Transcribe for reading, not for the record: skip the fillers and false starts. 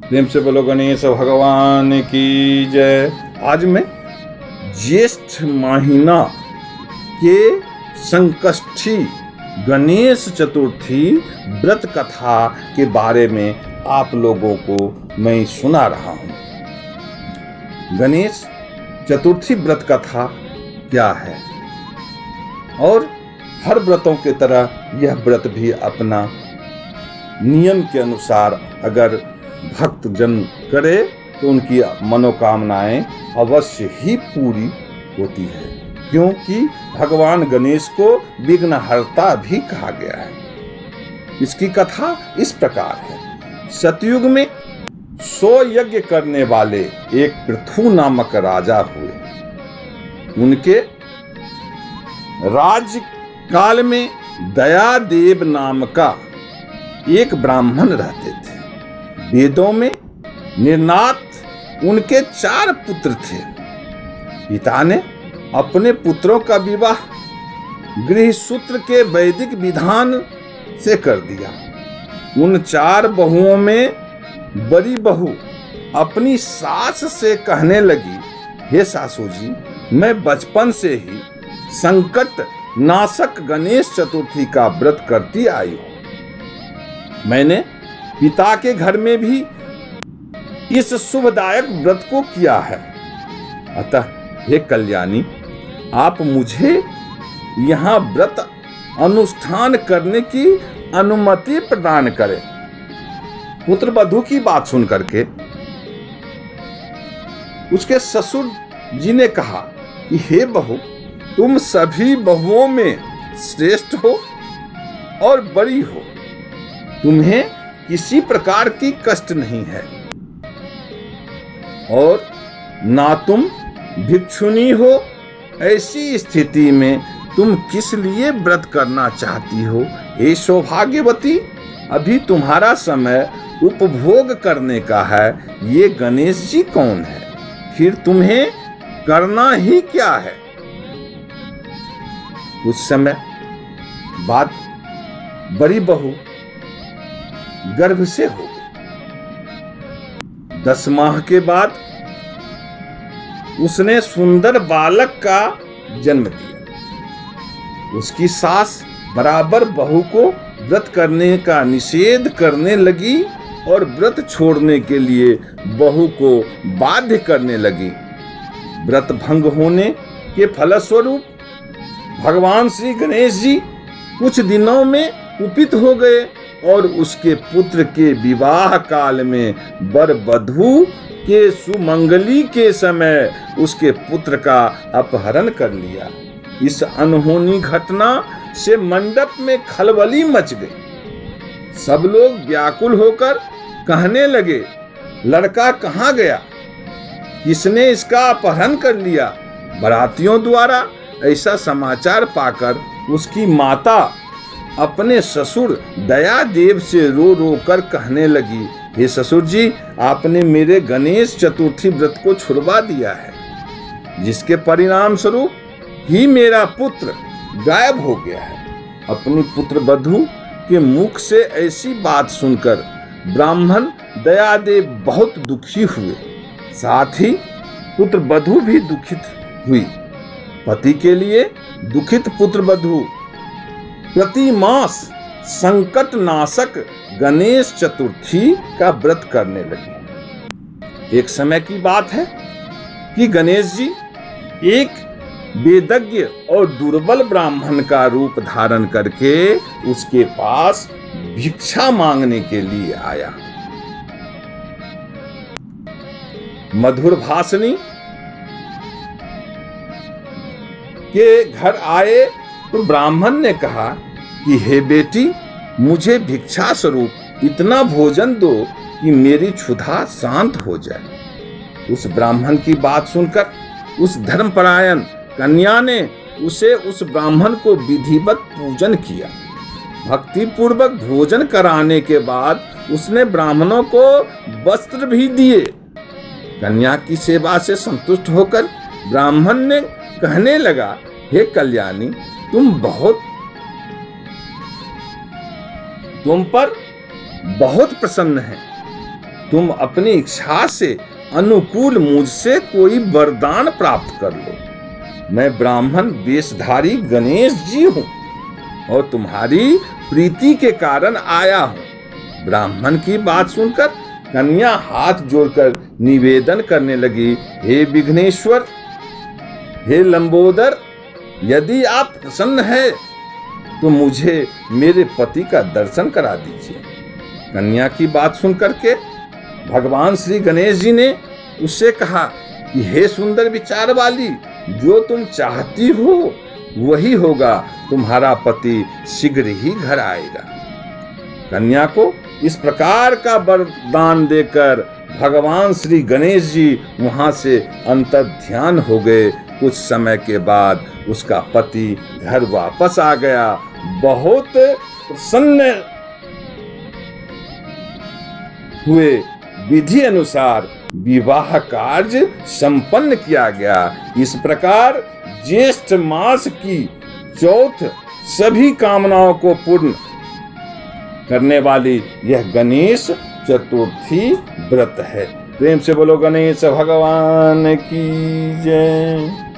प्रेम से बोलो गणेश भगवान की जय। आज मैं ज्येष्ठ महीना के संकष्टी गणेश चतुर्थी व्रत कथा के बारे में आप लोगों को मैं सुना रहा हूँ। गणेश चतुर्थी व्रत कथा क्या है और हर व्रतों की तरह यह व्रत भी अपना नियम के अनुसार अगर भक्त जन करे तो उनकी मनोकामनाएं अवश्य ही पूरी होती है, क्योंकि भगवान गणेश को विघ्नहर्ता भी कहा गया है। इसकी कथा इस प्रकार है। सतयुग में 100 यज्ञ करने वाले एक पृथु नामक राजा हुए। उनके राज्य काल में दयादेव नाम का एक ब्राह्मण रहते थे। वेदों में निर्नाथ उनके 4 पुत्र थे। पिता ने अपने पुत्रों का विवाह गृह सूत्र के वैदिक विधान से कर दिया। उन 4 बहुओं में बड़ी बहू अपनी सास से कहने लगी, हे सासू जी, मैं बचपन से ही संकट नाशक गणेश चतुर्थी का व्रत करती आई हूं। मैंने पिता के घर में भी इस शुभदायक व्रत को किया है। अतः हे कल्याणी, आप मुझे यहाँ व्रत अनुष्ठान करने की अनुमति प्रदान करें। पुत्र वधू की बात सुन करके उसके ससुर जी ने कहा कि हे बहू, तुम सभी बहुओं में श्रेष्ठ हो और बड़ी हो, तुम्हें किसी प्रकार की कष्ट नहीं है और ना तुम भिक्षुनी हो। ऐसी स्थिति में तुम किस लिए व्रत करना चाहती हो? हे सौभाग्यवती, अभी तुम्हारा समय उपभोग करने का है। ये गणेश जी कौन है? फिर तुम्हें करना ही क्या है? कुछ समय बाद बड़ी बहू गर्भ से हो गई। 10 माह के बाद उसने सुंदर बालक का जन्म दिया। उसकी सास बराबर बहू को व्रत करने का निषेध करने लगी और व्रत छोड़ने के लिए बहू को बाध्य करने लगी। व्रत भंग होने के फलस्वरूप भगवान श्री गणेश जी कुछ दिनों में कुपित हो गए और उसके पुत्र के विवाह काल में वर वधू के सुमंगली के समय उसके पुत्र का अपहरण कर लिया। इस अनहोनी घटना से मंडप में खलबली मच गई। सब लोग व्याकुल होकर कहने लगे, लड़का कहाँ गया? किसने इसका अपहरण कर लिया? बारातियों द्वारा ऐसा समाचार पाकर उसकी माता अपने ससुर दयादेव से रो रो कर कहने लगी, हे ससुर जी, आपने मेरे गणेश चतुर्थी व्रत को छुड़वा दिया है, जिसके परिणाम स्वरूप ही मेरा पुत्र गायब हो गया है। अपनी पुत्र वधू के मुख से ऐसी बात सुनकर ब्राह्मण दयादेव बहुत दुखी हुए। साथ ही पुत्र वधू भी दुखित हुई। पति के लिए दुखित पुत्र वधू प्रति मास संकट नाशक गणेश चतुर्थी का व्रत करने लगी। एक समय की बात है कि गणेश जी एक वेदज्ञ और दुर्बल ब्राह्मण का रूप धारण करके उसके पास भिक्षा मांगने के लिए आया। मधुर भाषणी के घर आए तो ब्राह्मण ने कहा कि हे बेटी, मुझे भिक्षा स्वरूप इतना भोजन दो कि मेरी क्षुधा शांत हो जाए। उस ब्राह्मण की बात सुनकर उस धर्मपरायण कन्या ने उस ब्राह्मण को विधिवत पूजन किया। भक्ति पूर्वक भोजन कराने के बाद उसने ब्राह्मणों को वस्त्र भी दिए। कन्या की सेवा से संतुष्ट होकर ब्राह्मण ने कहने लगा, हे कल्याणी, तुम पर बहुत प्रसन्न है। तुम अपनी इच्छा से अनुकूल मुझसे कोई वरदान प्राप्त कर लो। मैं ब्राह्मण वेशधारी गणेश जी हूँ और तुम्हारी प्रीति के कारण आया हूँ। ब्राह्मण की बात सुनकर कन्या हाथ जोड़कर निवेदन करने लगी, हे विघ्नेश्वर, हे लंबोदर, यदि आप प्रसन्न है तो मुझे मेरे पति का दर्शन करा दीजिए। कन्या की बात सुनकर के भगवान श्री गणेश जी ने उससे कहा कि हे सुंदर विचार वाली, जो तुम चाहती हो वही होगा, तुम्हारा पति शीघ्र ही घर आएगा। कन्या को इस प्रकार का वरदान देकर भगवान श्री गणेश जी वहां से अंतर्ध्यान हो गए। कुछ समय के बाद उसका पति घर वापस आ गया। बहुत प्रसन्न हुए। विधि अनुसार विवाह कार्य संपन्न किया गया। इस प्रकार ज्येष्ठ मास की चौथ सभी कामनाओं को पूर्ण करने वाली यह गणेश चतुर्थी व्रत है। प्रेम से बोलो गणेश भगवान की जय।